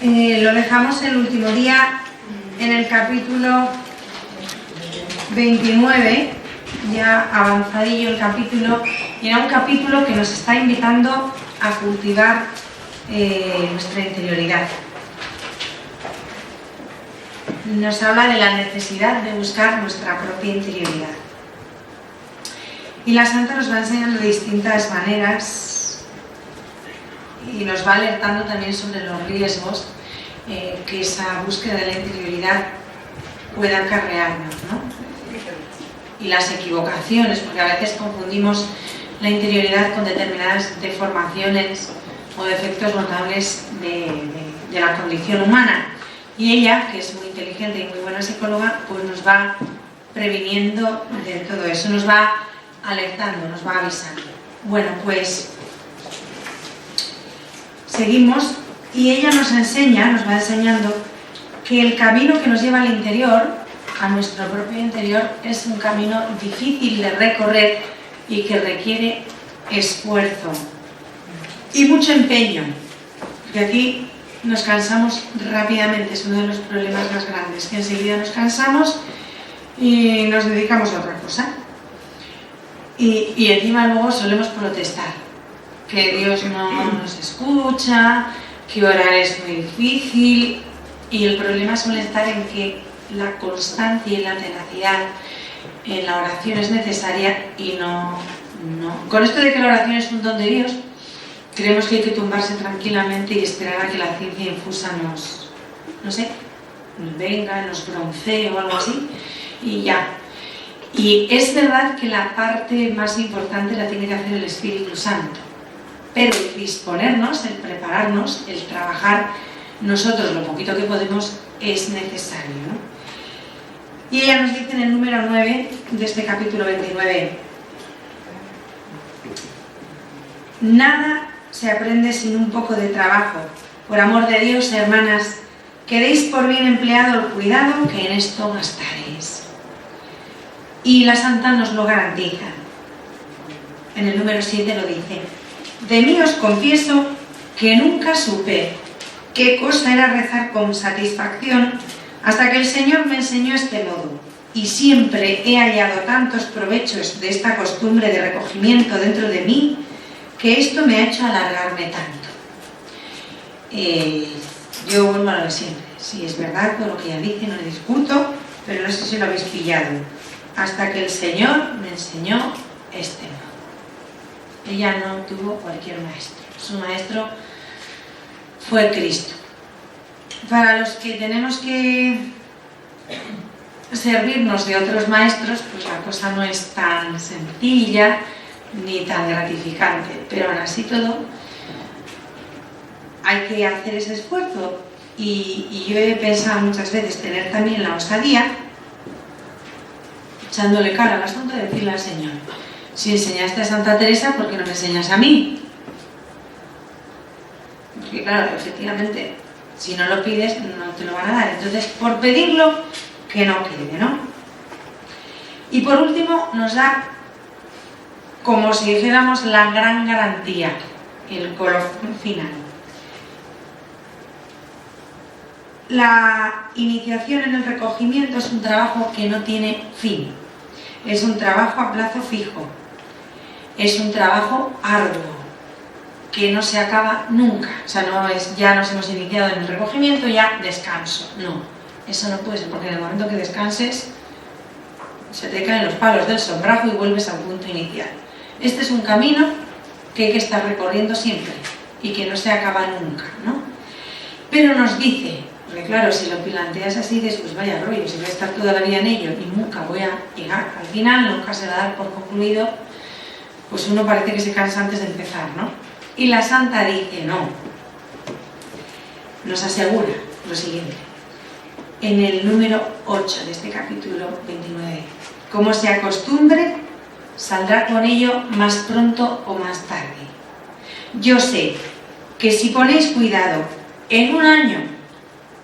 Lo dejamos el último día en el capítulo 29, ya avanzadillo el capítulo, y era un capítulo que nos está invitando a cultivar nuestra interioridad. Nos habla de la necesidad de buscar nuestra propia interioridad. Y la Santa nos va enseñando de distintas maneras y nos va alertando también sobre los riesgos que esa búsqueda de la interioridad pueda acarrearnos, ¿no? Y las equivocaciones, porque a veces confundimos la interioridad con determinadas deformaciones o defectos notables de la condición humana. Y ella, que es muy inteligente y muy buena psicóloga, pues nos va previniendo de todo eso, nos va alertando, nos va avisando. Bueno, pues seguimos y ella nos enseña, nos va enseñando que el camino que nos lleva al interior, a nuestro propio interior, es un camino difícil de recorrer y que requiere esfuerzo y mucho empeño. Y aquí nos cansamos rápidamente, es uno de los problemas más grandes, que enseguida nos cansamos y nos dedicamos a otra cosa. Y encima luego solemos protestar, que Dios no nos escucha, que orar es muy difícil, y el problema suele estar en que la constancia y la tenacidad en la oración es necesaria y no. Con esto de que la oración es un don de Dios, creemos que hay que tumbarse tranquilamente y esperar a que la ciencia infusa nos venga, nos broncee o algo así, y ya. Y es verdad que la parte más importante la tiene que hacer el Espíritu Santo, pero el disponernos, el prepararnos, el trabajar nosotros lo poquito que podemos es necesario, ¿no? Y ella nos dice en el número 9 de este capítulo 29: nada se aprende sin un poco de trabajo. Por amor de Dios, hermanas, que deis por bien empleado el cuidado que en esto gastaréis. Y la Santa nos lo garantiza. En el número 7 lo dice: de mí os confieso que nunca supe qué cosa era rezar con satisfacción hasta que el Señor me enseñó este modo, y siempre he hallado tantos provechos de esta costumbre de recogimiento dentro de mí, que esto me ha hecho alargarme tanto. Yo vuelvo a lo de siempre. Sí, es verdad todo lo que ella dice, no le discuto, pero no sé si lo habéis pillado. Hasta que el Señor me enseñó este modo. Ella no tuvo cualquier maestro. Su maestro fue Cristo. Para los que tenemos que servirnos de otros maestros, pues la cosa no es tan sencilla ni tan gratificante, pero aún así todo hay que hacer ese esfuerzo. Y yo he pensado muchas veces tener también la osadía, echándole cara al asunto, de decirle al Señor: si enseñaste a Santa Teresa, ¿por qué no me enseñas a mí? Porque claro, efectivamente, si no lo pides, no te lo van a dar. Entonces, por pedirlo, que no quede, ¿no? Y por último, nos da, como si dijéramos, la gran garantía, el colofón final. La iniciación en el recogimiento es un trabajo que no tiene fin. Es un trabajo a plazo fijo. Es un trabajo arduo, que no se acaba nunca. O sea, no es ya nos hemos iniciado en el recogimiento, ya descanso. No, eso no puede ser, porque en el momento que descanses se te caen los palos del sombrajo y vuelves al punto inicial. Este es un camino que hay que estar recorriendo siempre y que no se acaba nunca, ¿no? Pero nos dice, porque claro, si lo planteas así, dices, pues vaya rollo, si voy a estar toda la vida en ello y nunca voy a llegar al final, nunca se va a dar por concluido, pues uno parece que se cansa antes de empezar, ¿no? Y la Santa dice, no, nos asegura lo siguiente, en el número 8 de este capítulo 29: como se acostumbre, saldrá con ello más pronto o más tarde. Yo sé que si ponéis cuidado, en un año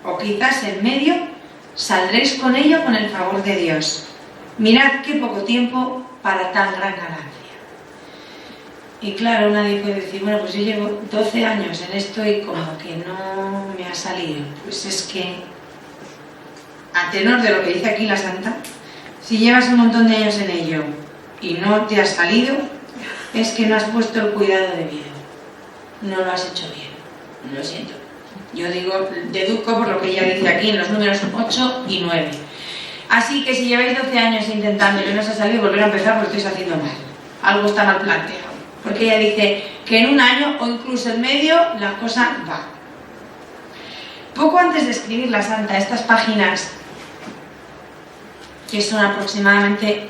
o quizás en medio, saldréis con ello con el favor de Dios. Mirad qué poco tiempo para tan gran ganancia. Y claro, nadie puede decir, bueno, pues yo llevo 12 años en esto y como que no me ha salido. Pues es que, a tenor de lo que dice aquí la Santa, si llevas un montón de años en ello y no te has salido, es que no has puesto el cuidado debido. No lo has hecho bien. Lo siento. Yo digo, deduzco por lo que ella dice aquí en los números 8 y 9. Así que si lleváis 12 años intentándolo y no os ha salido, volver a empezar porque estáis haciendo mal. Algo está mal planteado. Porque ella dice que en un año o incluso en medio la cosa va. Poco antes de escribir la Santa estas páginas, que son aproximadamente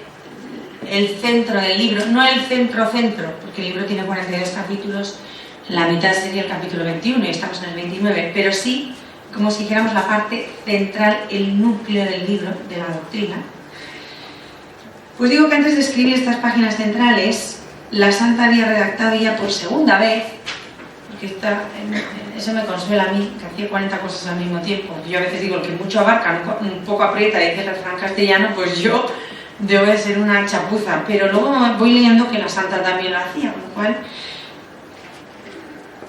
el centro del libro, no el centro, porque el libro tiene 42 capítulos, la mitad sería el capítulo 21 y estamos en el 29, pero sí, como si dijéramos la parte central, el núcleo del libro, de la doctrina. Pues digo que antes de escribir estas páginas centrales, la Santa había redactado ya por segunda vez, porque eso me consuela a mí, que hacía 40 cosas al mismo tiempo. Yo a veces digo, el que mucho abarca, un poco aprieta, dice el refrán castellano, pues yo debo de ser una chapuza, pero luego voy leyendo que la Santa también lo hacía, con lo cual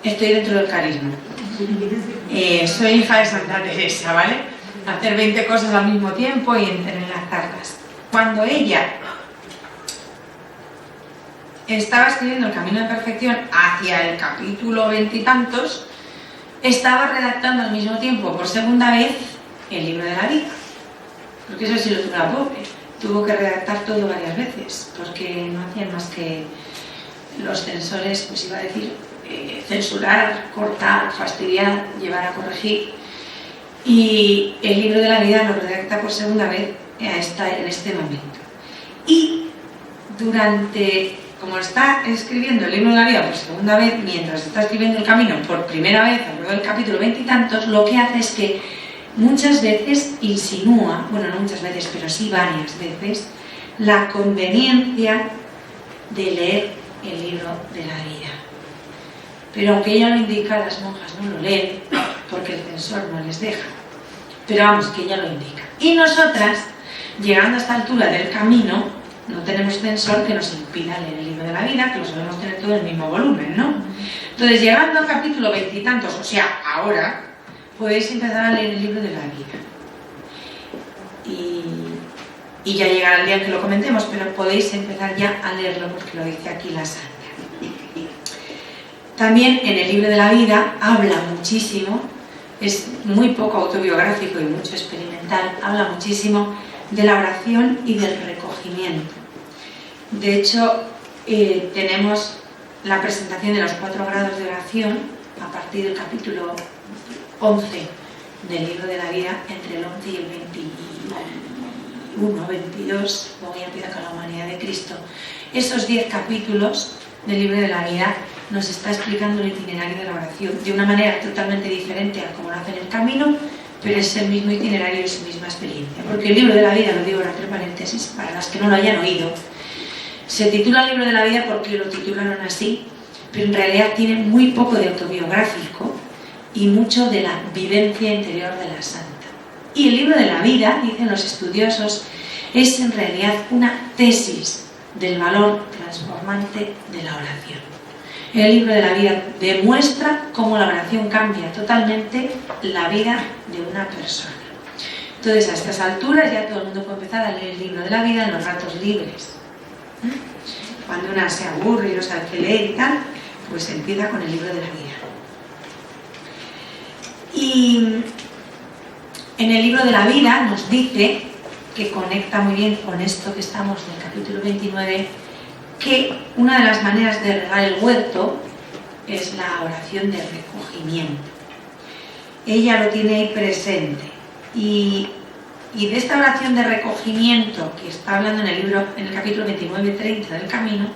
estoy dentro del carisma. Soy hija de Santa Teresa, ¿vale? Hacer 20 cosas al mismo tiempo y entrelazarlas. Cuando ella estaba escribiendo El Camino de Perfección hacia el capítulo 20 y tantos, estaba redactando al mismo tiempo, por segunda vez, el Libro de la Vida. Porque eso sí lo tuvo la pobre. Tuvo que redactar todo varias veces, porque no hacían más que los censores, pues iba a decir, censurar, cortar, fastidiar, llevar a corregir. Y el Libro de la Vida lo redacta por segunda vez en este momento. Y como está escribiendo el Libro de la Vida por segunda vez, mientras está escribiendo El Camino por primera vez, a lo largo del capítulo 20 y tantos, lo que hace es que muchas veces insinúa, bueno, no muchas veces, pero sí varias veces, la conveniencia de leer el Libro de la Vida. Pero aunque ella lo indica, las monjas no lo leen porque el censor no les deja. Pero vamos, que ella lo indica. Y nosotras, llegando a esta altura del camino, no tenemos censor que nos impida leer el Libro de la Vida, que lo solemos tener todo en el mismo volumen, ¿no? Entonces, llegando al capítulo 20 y tantos, o sea, ahora, podéis empezar a leer el Libro de la Vida. Y ya llegará el día en que lo comentemos, pero podéis empezar ya a leerlo porque lo dice aquí la Santa. También en el Libro de la Vida habla muchísimo, es muy poco autobiográfico y mucho experimental, habla muchísimo de la oración y del recogimiento. De hecho, tenemos la presentación de los 4 grados de oración a partir del capítulo 11 del Libro de la Vida, entre el 11 y el 21, 22, luego ya empieza con la humanidad de Cristo. Esos 10 capítulos del Libro de la Vida nos está explicando el itinerario de la oración de una manera totalmente diferente a como lo hace en el Camino, pero es el mismo itinerario y su misma experiencia. Porque el Libro de la Vida, lo digo entre paréntesis, para las que no lo hayan oído, se titula Libro de la Vida porque lo titularon así, pero en realidad tiene muy poco de autobiográfico y mucho de la vivencia interior de la Santa. Y el Libro de la Vida, dicen los estudiosos, es en realidad una tesis del valor transformante de la oración. El Libro de la Vida demuestra cómo la oración cambia totalmente la vida de una persona. Entonces, a estas alturas ya todo el mundo puede empezar a leer el Libro de la Vida en los ratos libres. Cuando una se aburre y no sabe qué leer y tal, pues empieza con el Libro de la Vida. Y en el Libro de la Vida nos dice, que conecta muy bien con esto que estamos en el capítulo 29, que una de las maneras de regar el huerto es la oración de recogimiento. Ella lo tiene ahí presente. Y de esta oración de recogimiento que está hablando en el capítulo 29-30 del Camino,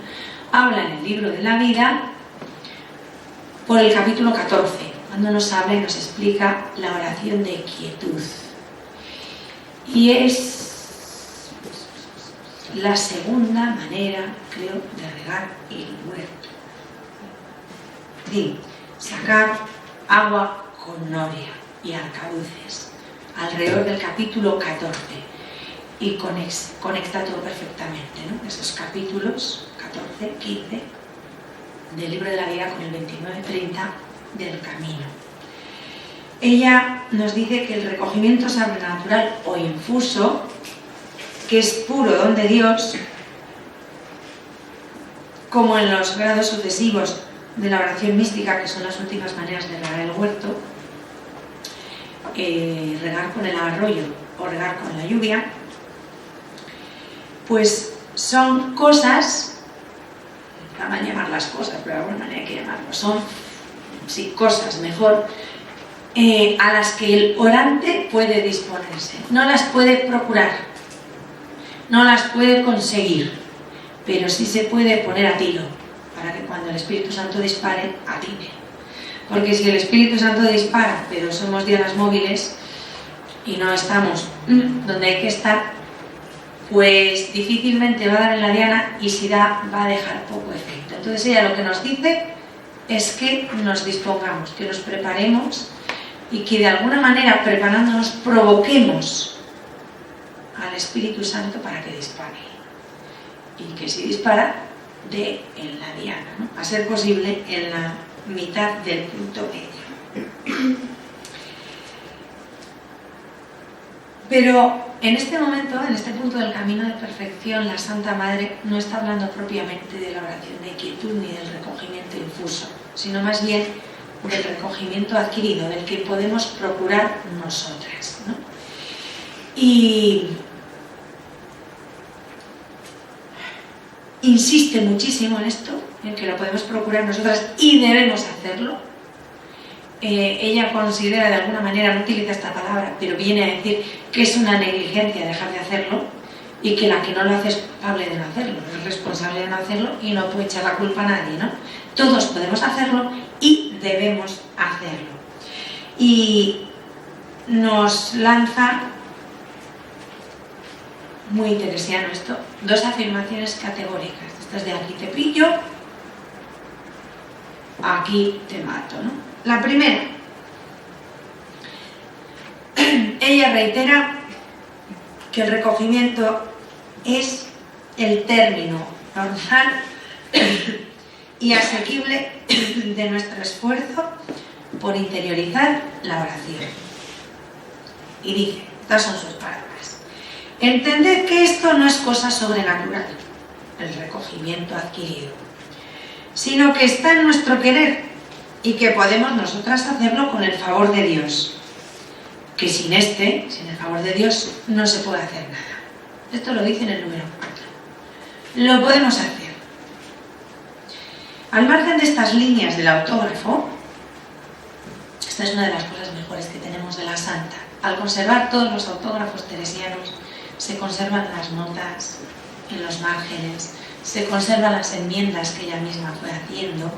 habla en el Libro de la Vida por el capítulo 14, cuando nos habla y nos explica la oración de quietud. Y es la segunda manera, creo, de regar el huerto. Sí, sacar agua con noria y arcaduces, alrededor del capítulo 14, y conecta todo perfectamente, ¿no? Esos capítulos 14, 15 del Libro de la Vida con el 29-30 del Camino. Ella nos dice que el recogimiento sobrenatural o infuso, que es puro don de Dios, como en los grados sucesivos de la oración mística, que son las últimas maneras de regar el huerto, regar con el arroyo o regar con la lluvia, pues son cosas, no van a llamarlas cosas, pero de alguna manera hay que llamarlas, son sí, cosas mejor, a las que el orante puede disponerse. No las puede procurar, no las puede conseguir, pero sí se puede poner a tiro, para que cuando el Espíritu Santo dispare, atine. Porque si el Espíritu Santo dispara, pero somos dianas móviles y no estamos donde hay que estar, pues difícilmente va a dar en la diana, y si da, va a dejar poco efecto. Entonces ella lo que nos dice es que nos dispongamos, que nos preparemos y que de alguna manera, preparándonos, provoquemos al Espíritu Santo para que dispare. Y que si dispara, dé en la diana, ¿no? A ser posible en la mitad del punto medio. Pero en este momento, en este punto del camino de perfección, la Santa Madre no está hablando propiamente de la oración de quietud ni del recogimiento infuso, sino más bien del recogimiento adquirido, del que podemos procurar nosotras, ¿no? Y insiste muchísimo en esto, en que lo podemos procurar nosotras y debemos hacerlo. Ella considera, de alguna manera, no utiliza esta palabra, pero viene a decir que es una negligencia dejar de hacerlo, y que la que no lo hace es culpable de no hacerlo, es responsable de no hacerlo y no puede echar la culpa a nadie, ¿no? Todos podemos hacerlo y debemos hacerlo. Y nos lanza, muy teresiano esto, dos afirmaciones categóricas. Estas de aquí te pillo, aquí te mato, ¿no? La primera, ella reitera que el recogimiento es el término normal y asequible de nuestro esfuerzo por interiorizar la oración. Y dice, estas son sus palabras: entended que esto no es cosa sobrenatural, el recogimiento adquirido, sino que está en nuestro querer, y que podemos nosotras hacerlo con el favor de Dios, que sin el favor de Dios, no se puede hacer nada. Esto lo dice en el número 4. Lo podemos hacer. Al margen de estas líneas del autógrafo, esta es una de las cosas mejores que tenemos de la Santa. Al conservar todos los autógrafos teresianos, se conservan las notas en los márgenes, se conservan las enmiendas que ella misma fue haciendo,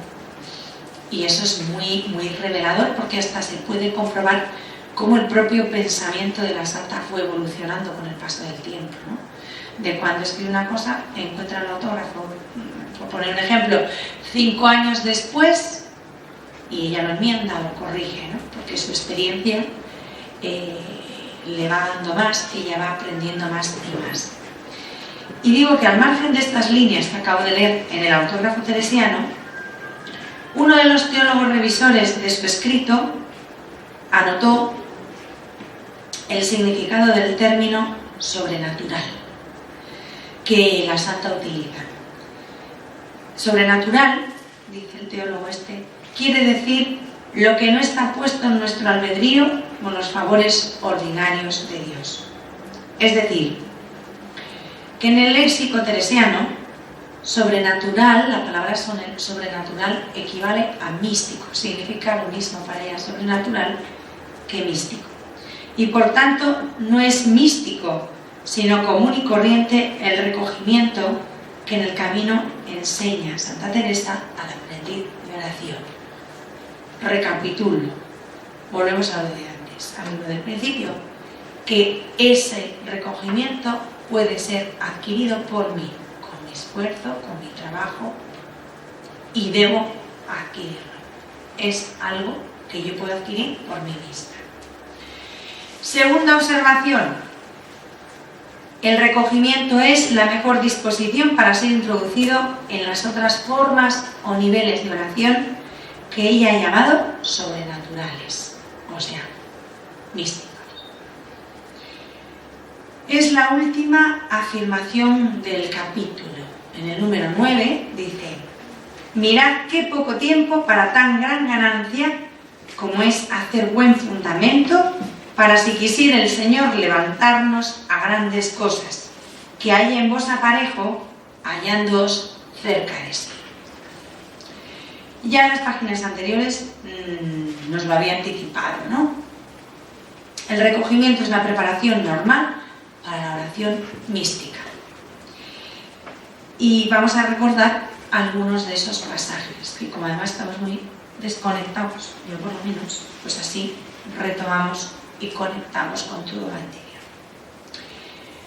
y eso es muy, muy revelador, porque hasta se puede comprobar cómo el propio pensamiento de la Santa fue evolucionando con el paso del tiempo, ¿no? De cuando escribe una cosa, encuentra el autógrafo, por poner un ejemplo, 5 años después, y ella lo enmienda, lo corrige, ¿no? Porque su experiencia le va dando más, ella va aprendiendo más y más. Y digo que al margen de estas líneas que acabo de leer en el autógrafo teresiano, uno de los teólogos revisores de su escrito anotó el significado del término sobrenatural que la Santa utiliza. Sobrenatural, dice el teólogo quiere decir lo que no está puesto en nuestro albedrío con los favores ordinarios de Dios. Es decir, que en el léxico teresiano, sobrenatural, la palabra sobrenatural equivale a místico, significa lo mismo para ella sobrenatural que místico. Y por tanto no es místico, sino común y corriente el recogimiento que en el camino enseña Santa Teresa al aprendiz de oración. Recapitulo, volvemos a lo de antes, a lo del principio, que ese recogimiento puede ser adquirido por mí, con mi esfuerzo, con mi trabajo, y debo adquirirlo. Es algo que yo puedo adquirir por mí misma. Segunda observación. El recogimiento es la mejor disposición para ser introducido en las otras formas o niveles de oración que ella ha llamado sobrenaturales, o sea, místicos. Es la última afirmación del capítulo. En el número 9 dice: mirad qué poco tiempo para tan gran ganancia como es hacer buen fundamento, para si quisiera el Señor levantarnos a grandes cosas, que haya en vos aparejo, hallándoos cerca de sí. Ya en las páginas anteriores nos lo había anticipado, ¿no? El recogimiento es la preparación normal para la oración mística. Y vamos a recordar algunos de esos pasajes, que como además estamos muy desconectados, yo por lo menos, pues así retomamos y conectamos con todo lo anterior.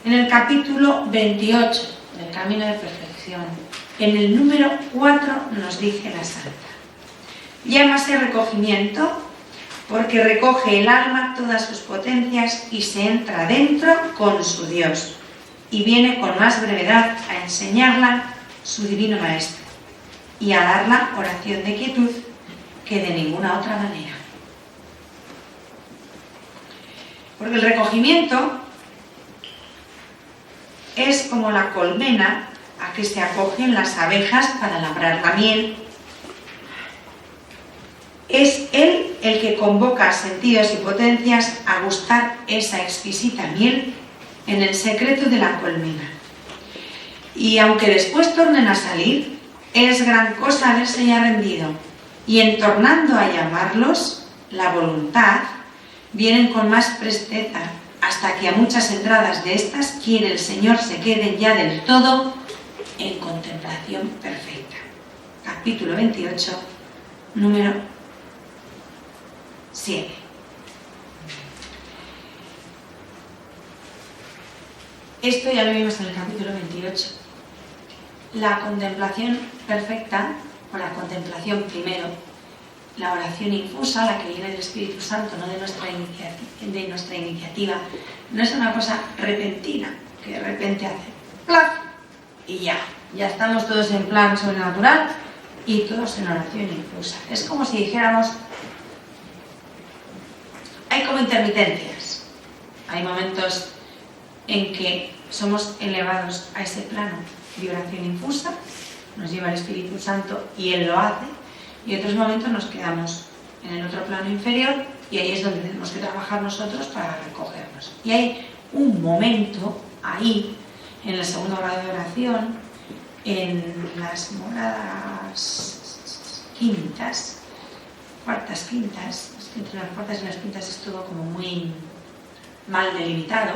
En el capítulo 28 del Camino de Perfección, en el número 4 nos dice la Santa: llámase recogimiento porque recoge el alma todas sus potencias y se entra dentro con su Dios, y viene con más brevedad a enseñarla su divino Maestro y a darla oración de quietud que de ninguna otra manera. Porque el recogimiento es como la colmena a que se acogen las abejas para labrar la miel. Es él el que convoca a sentidos y potencias a gustar esa exquisita miel en el secreto de la colmena. Y aunque después tornen a salir, es gran cosa haberse ya rendido, y en tornando a llamarlos, la voluntad, vienen con más presteza, hasta que a muchas entradas de estas quiere el Señor se queden ya del todo en contemplación perfecta. Capítulo 28, número 7. Esto ya lo vimos en el capítulo 28. La contemplación perfecta, o la contemplación primero, la oración infusa, la que viene del Espíritu Santo, no de nuestra iniciativa, no es una cosa repentina, que de repente hace ¡plaf! Y ya estamos todos en plan sobrenatural y todos en oración infusa. Es como si dijéramos, hay como intermitencias, hay momentos en que somos elevados a ese plano de oración infusa, nos lleva el Espíritu Santo y Él lo hace, y otros momentos nos quedamos en el otro plano inferior y ahí es donde tenemos que trabajar nosotros para recogernos. Y hay un momento ahí, en el segundo grado de oración, en las moradas quintas, cuartas quintas, es que entre las cuartas y las quintas es todo como muy mal delimitado,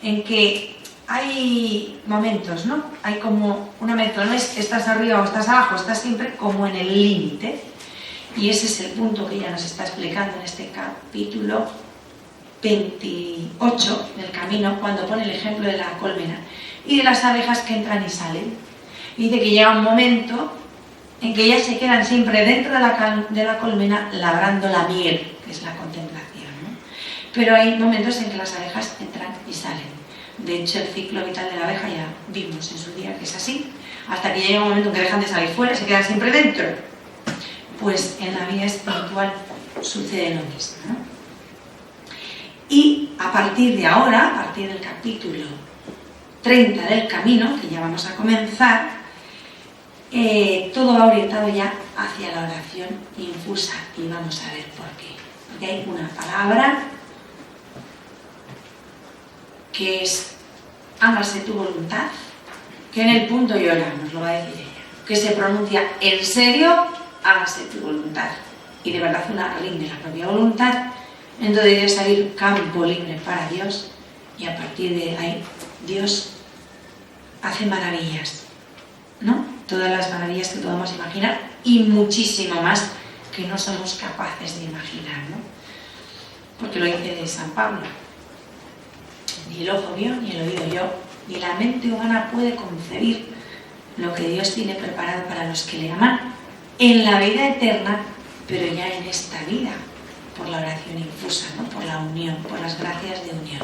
en que hay momentos, ¿no? Hay como una mezcla, no es que estás arriba o estás abajo, estás siempre como en el límite. Y ese es el punto que ella nos está explicando en este capítulo 28 del Camino, cuando pone el ejemplo de la colmena y de las abejas que entran y salen. Y dice que llega un momento en que ellas se quedan siempre dentro de la colmena labrando la miel, que es la contemplación, ¿no? Pero hay momentos en que las abejas entran y salen. De hecho, el ciclo vital de la abeja ya vimos en su día que es así, hasta que llega un momento en que dejan de salir fuera y se quedan siempre dentro. Pues en la vida espiritual sucede lo mismo, ¿no? Y a partir de ahora, a partir del capítulo 30 del Camino, que ya vamos a comenzar, todo va orientado ya hacia la oración infusa, y vamos a ver por qué. Porque hay una palabra que es hágase tu voluntad, que en el punto y hora nos lo va a decir ella, que se pronuncia en serio, hágase tu voluntad, y de verdad una rinde la propia voluntad, entonces debe salir campo libre para Dios, y a partir de ahí Dios hace maravillas, ¿no? Todas las maravillas que podemos imaginar y muchísimo más que no somos capaces de imaginar, ¿no? Porque lo dice de San Pablo: ni el ojo vio, ni el oído oyó, ni la mente humana puede concebir lo que Dios tiene preparado para los que le aman en la vida eterna, pero ya en esta vida, por la oración infusa, ¿no? Por la unión, por las gracias de unión.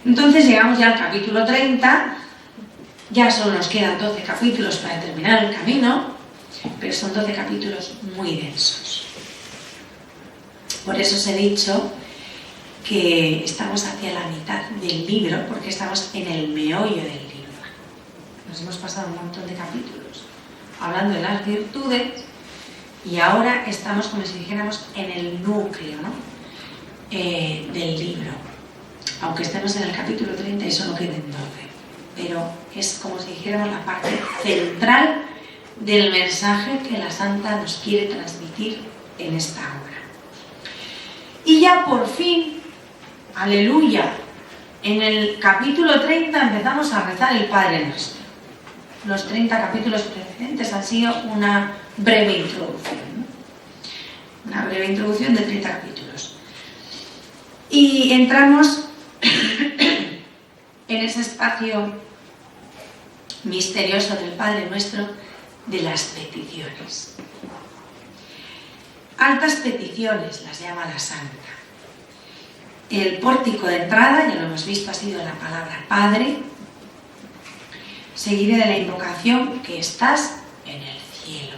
Entonces llegamos ya al capítulo 30, ya solo nos quedan 12 capítulos para terminar el camino, pero son 12 capítulos muy densos. Por eso os he dicho que estamos hacia la mitad del libro, porque estamos en el meollo del libro. Nos hemos pasado un montón de capítulos hablando de las virtudes y ahora estamos, como si dijéramos, en el núcleo, ¿no? Del libro. Aunque estemos en el capítulo 30 y solo queden 12. Pero es como si dijéramos la parte central del mensaje que la Santa nos quiere transmitir en esta obra. Y ya por fin, aleluya, en el capítulo 30 empezamos a rezar el Padre Nuestro. Los 30 capítulos precedentes han sido una breve introducción, ¿no? Una breve introducción de 30 capítulos. Y entramos en ese espacio misterioso del Padre Nuestro de las peticiones. Altas peticiones las llama la Santa. El pórtico de entrada, ya lo hemos visto, ha sido la palabra Padre, seguida de la invocación que estás en el cielo.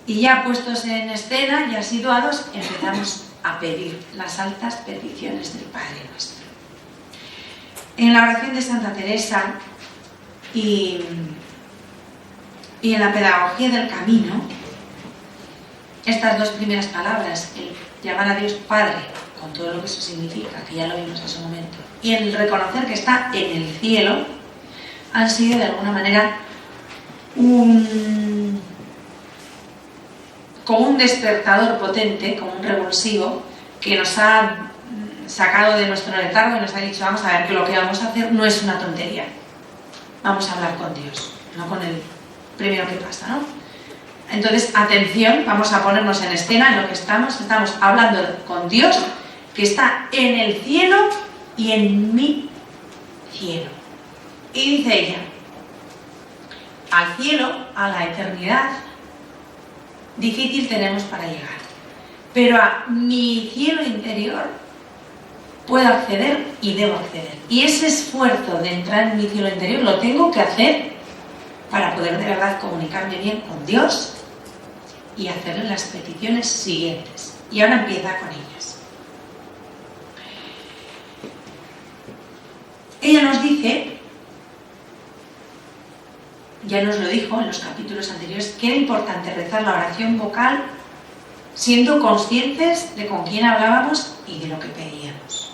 Y ya puestos en escena, ya situados, empezamos a pedir las altas peticiones del Padre Nuestro. En la oración de Santa Teresa y en la pedagogía del camino, estas dos primeras palabras, el llamar a Dios Padre, con todo lo que eso significa, que ya lo vimos en su momento, y el reconocer que está en el cielo, han sido de alguna manera como un despertador potente, como un revulsivo, que nos ha sacado de nuestro letargo y nos ha dicho, vamos a ver, que lo que vamos a hacer no es una tontería. Vamos a hablar con Dios, no con el primero que pasa, ¿no? Entonces, atención, vamos a ponernos en escena en lo que estamos hablando con Dios, que está en el cielo y en mi cielo. Y dice ella, al cielo, a la eternidad, difícil tenemos para llegar, pero a mi cielo interior puedo acceder y debo acceder. Y ese esfuerzo de entrar en mi cielo interior lo tengo que hacer para poder de verdad comunicarme bien con Dios y hacerle las peticiones siguientes. Y ahora empieza con ellas. Ella nos dice, ya nos lo dijo en los capítulos anteriores, que era importante rezar la oración vocal siendo conscientes de con quién hablábamos y de lo que pedíamos.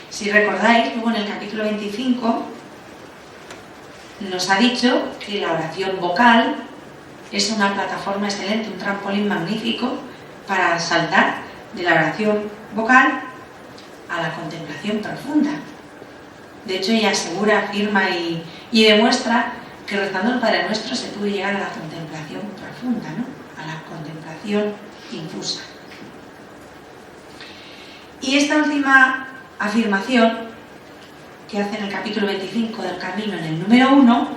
Si recordáis, luego en el capítulo 25 nos ha dicho que la oración vocal es una plataforma excelente, un trampolín magnífico para saltar de la oración vocal a la contemplación profunda. De hecho, ella asegura, afirma y demuestra que rezando el Padre Nuestro se puede llegar a la contemplación profunda, ¿no? A la contemplación infusa. Y esta última afirmación que hace en el capítulo 25 del Camino, en el número 1,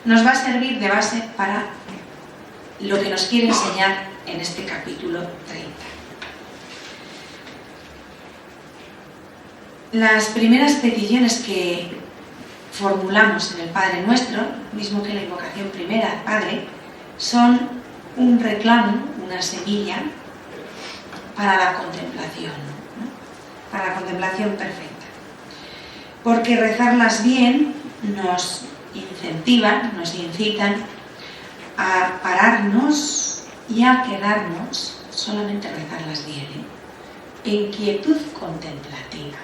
nos va a servir de base para lo que nos quiere enseñar en este capítulo 30. Las primeras peticiones que formulamos en el Padre Nuestro, mismo que la invocación primera al Padre, son un reclamo, una semilla para la contemplación, ¿no? Para la contemplación perfecta. Porque rezarlas bien nos incentivan, nos incitan a pararnos y a quedarnos, solamente rezarlas bien, en quietud contemplativa.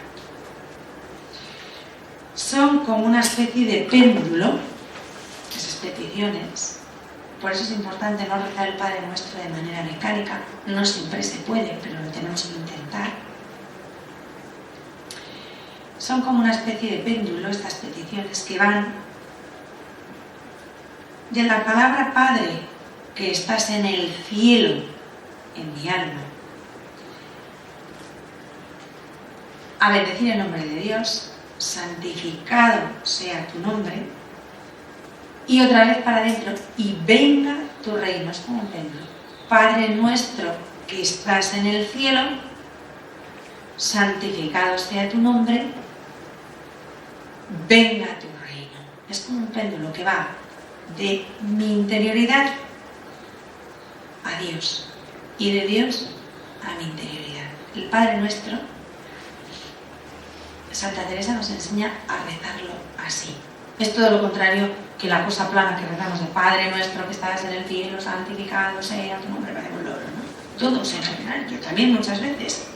Son como una especie de péndulo, esas peticiones. Por eso es importante no rezar el Padre Nuestro de manera mecánica. No siempre se puede, pero lo tenemos que intentar. Son como una especie de péndulo, estas peticiones, que van de la palabra Padre, que estás en el cielo, en mi alma, a bendecir el nombre de Dios, santificado sea tu nombre, y otra vez para adentro, y venga tu reino. Es como un péndulo. Padre nuestro que estás en el cielo, santificado sea tu nombre, venga tu reino. Es como un péndulo que va de mi interioridad a Dios y de Dios a mi interioridad. El Padre Nuestro, Santa Teresa nos enseña a rezarlo así. Es todo lo contrario que la cosa plana que rezamos de Padre Nuestro que estás en el cielo, santificado sea tu nombre, parece un loro, ¿no? Todos en general, yo también muchas veces.